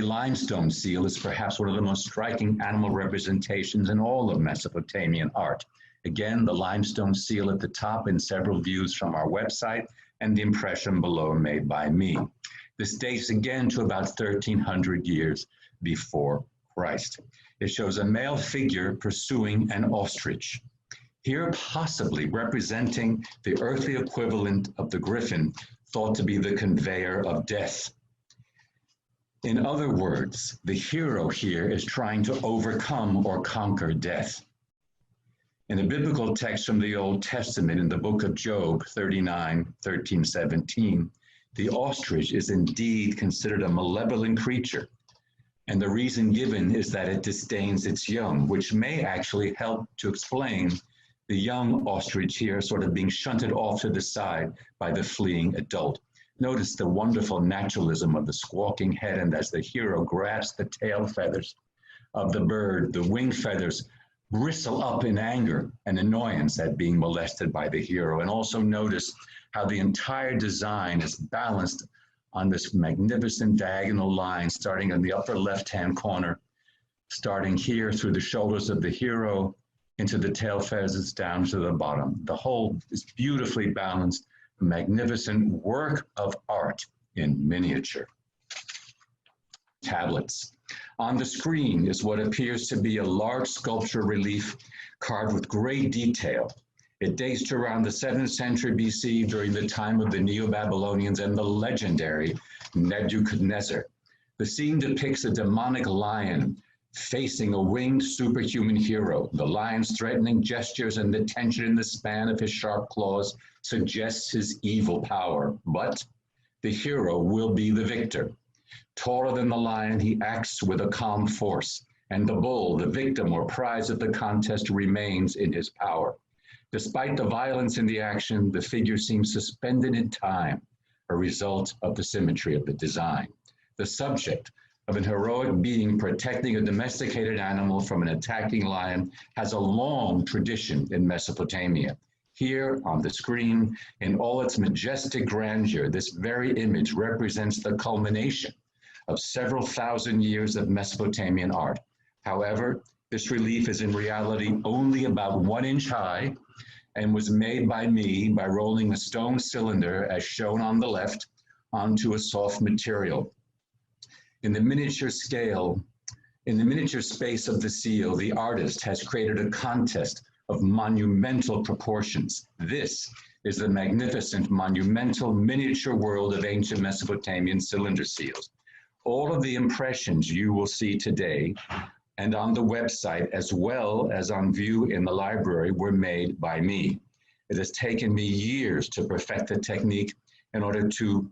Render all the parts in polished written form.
The limestone seal is perhaps one of the most striking animal representations in all of Mesopotamian art. Again, the limestone seal at the top in several views from our website, and the impression below made by me. This dates again to about 1300 years before Christ. It shows a male figure pursuing an ostrich, here possibly representing the earthly equivalent of the griffin, thought to be the conveyor of death. In other words, the hero here is trying to overcome or conquer death. In a biblical text from the Old Testament, in the book of Job 39, 13, 17, the ostrich is indeed considered a malevolent creature. And the reason given is that it disdains its young, which may actually help to explain the young ostrich here sort of being shunted off to the side by the fleeing adult. Notice the wonderful naturalism of the squawking head, and as the hero grasps the tail feathers of the bird, the wing feathers bristle up in anger and annoyance at being molested by the hero. And also notice how the entire design is balanced on this magnificent diagonal line starting in the upper left-hand corner, starting here through the shoulders of the hero into the tail feathers down to the bottom. The whole is beautifully balanced, magnificent work of art in miniature. Tablets. On the screen is what appears to be a large sculpture relief carved with great detail. It dates to around the 7th century BC, during the time of the Neo-Babylonians and the legendary Nebuchadnezzar. The scene depicts a demonic lion facing a winged superhuman hero. The lion's threatening gestures and the tension in the span of his sharp claws suggests his evil power, but the hero will be the victor. Taller than the lion, he acts with a calm force, and the bull, the victim or prize of the contest, remains in his power. Despite the violence in the action, the figure seems suspended in time, a result of the symmetry of the design. The subject of an heroic being protecting a domesticated animal from an attacking lion has a long tradition in Mesopotamia. Here on the screen, in all its majestic grandeur, this very image represents the culmination of several thousand years of Mesopotamian art. However, this relief is in reality only about 1 inch high and was made by me by rolling a stone cylinder, as shown on the left, onto a soft material. In the miniature scale, in the miniature space of the seal, the artist has created a contest of monumental proportions. This is the magnificent, monumental miniature world of ancient Mesopotamian cylinder seals. All of the impressions you will see today and on the website, as well as on view in the library, were made by me. It has taken me years to perfect the technique in order to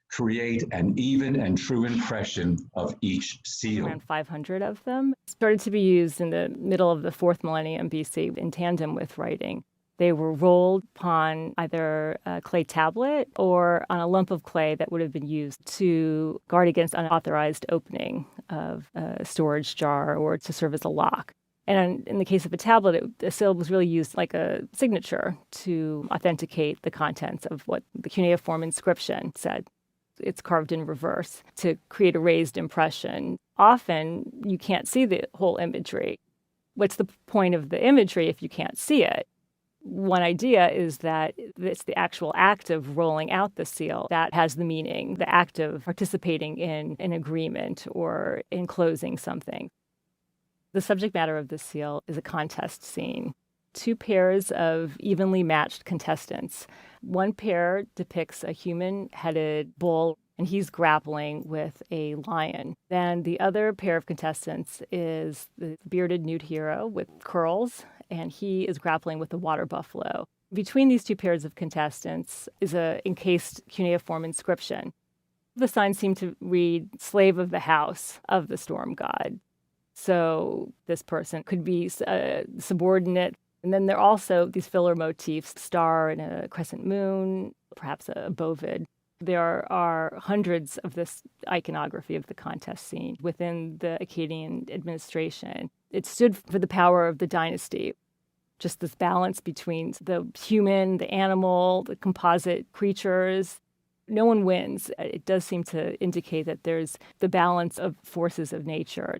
create an even and true impression of each seal. Around 500 of them started to be used in the middle of the 4th millennium BC in tandem with writing. They were rolled upon either a clay tablet or on a lump of clay that would have been used to guard against unauthorized opening of a storage jar or to serve as a lock. And in the case of a tablet, a seal was really used like a signature to authenticate the contents of what the cuneiform inscription said. It's carved in reverse to create a raised impression. Often, you can't see the whole imagery. What's the point of the imagery if you can't see it? One idea is that it's the actual act of rolling out the seal that has the meaning, the act of participating in an agreement or enclosing something. The subject matter of the seal is a contest scene. 2 pairs of evenly matched contestants. One pair depicts a human-headed bull, and he's grappling with a lion. Then the other pair of contestants is the bearded nude hero with curls, and he is grappling with a water buffalo. Between these 2 pairs of contestants is an encased cuneiform inscription. The signs seem to read, "Slave of the house of the storm god." So this person could be a subordinate. And then there are also these filler motifs, star and a crescent moon, perhaps a bovid. There are hundreds of this iconography of the contest scene within the Akkadian administration. It stood for the power of the dynasty, just this balance between the human, the animal, the composite creatures. No one wins. It does seem to indicate that there's the balance of forces of nature.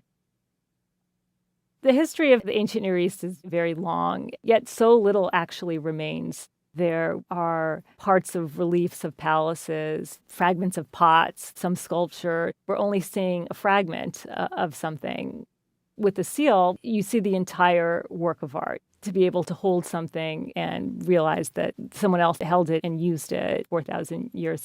The history of the ancient Near East is very long, yet so little actually remains. There are parts of reliefs of palaces, fragments of pots, some sculpture. We're only seeing a fragment of something. With the seal, you see the entire work of art. To be able to hold something and realize that someone else held it and used it 4,000 years ago.